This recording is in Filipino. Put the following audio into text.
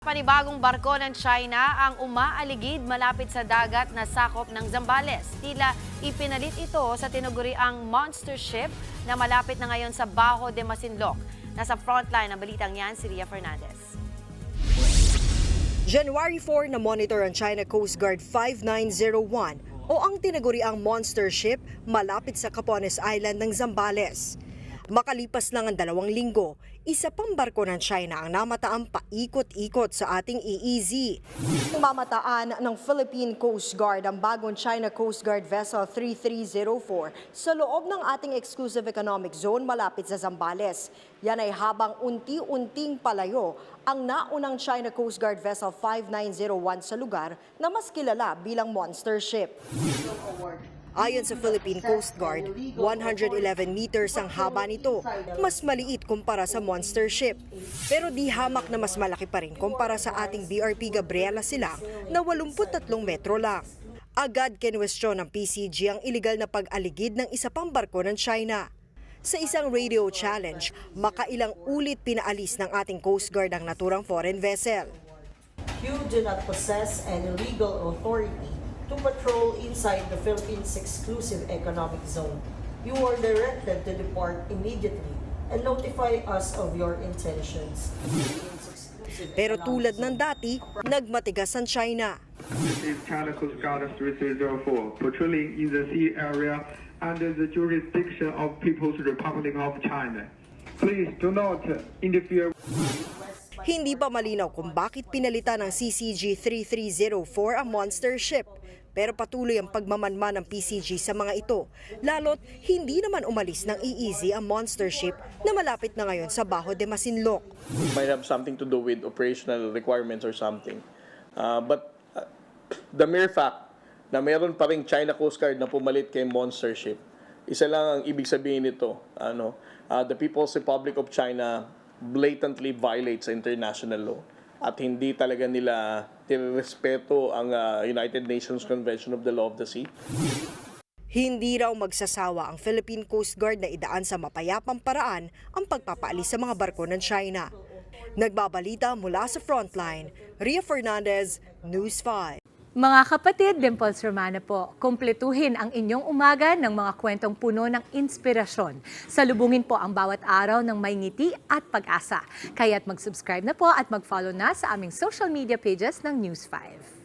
Panibagong barko ng China ang umaaligid malapit sa dagat na sakop ng Zambales. Tila ipinalit ito sa tinaguriang monster ship na malapit na ngayon sa Bajo de Masinloc. Nasa frontline ng balitang yan si Ria Fernandez. January 4 na monitor ang China Coast Guard 5901 o ang tinaguriang monster ship malapit sa Capones Island ng Zambales. Makalipas lang ang 2 linggo, isa pang barko ng China ang namataang paikot-ikot sa ating EEZ. Mamataan ng Philippine Coast Guard ang bagong China Coast Guard Vessel 3304 sa loob ng ating exclusive economic zone malapit sa Zambales. Yan ay habang unti-unting palayo ang naunang China Coast Guard Vessel 5901 sa lugar na mas kilala bilang monster ship. Ayon sa Philippine Coast Guard, 111 meters ang haba nito, mas maliit kumpara sa monster ship. Pero di hamak na mas malaki pa rin kumpara sa ating BRP Gabriela Silang na 83 metro lang. Agad kinwestiyon ng PCG ang iligal na pag-aligid ng isa pang barko ng China. Sa isang radio challenge, makailang ulit pinaalis ng ating Coast Guard ang naturang foreign vessel. You do not possess any legal authority to patrol inside the Philippines exclusive economic zone. You are directed to depart immediately and notify us of your intentions. Pero tulad ng dati, nagmatigas ang China. This is China Coast Guard 3304, patrolling in the sea area under the jurisdiction of People's Republic of China. Please do not interfere. Hindi pa malinaw kung bakit pinalitan ng CCG 3304 ang monster ship. Pero patuloy ang pagmamanman ng PCG sa mga ito, lalo't hindi naman umalis ng EEZ ang monster ship na malapit na ngayon sa Bajo de Masinloc. It might have something to do with operational requirements or something. But the mere fact na mayroon pa ring China Coast Guard na pumalit kay monster ship, isa lang ang ibig sabihin nito. The People's Republic of China blatantly violates international law. At hindi talaga nila nirespeto ang United Nations Convention of the Law of the Sea. Hindi raw magsasawa ang Philippine Coast Guard na idaan sa mapayapang paraan ang pagpapaalis sa mga barko ng China. Nagbabalita mula sa frontline, Ria Fernandez, News 5. Mga kapatid, Dimples Romana po, kumpletuhin ang inyong umaga ng mga kwentong puno ng inspirasyon. Salubungin po ang bawat araw ng may ngiti at pag-asa. Kaya't mag-subscribe na po at mag-follow na sa aming social media pages ng News 5.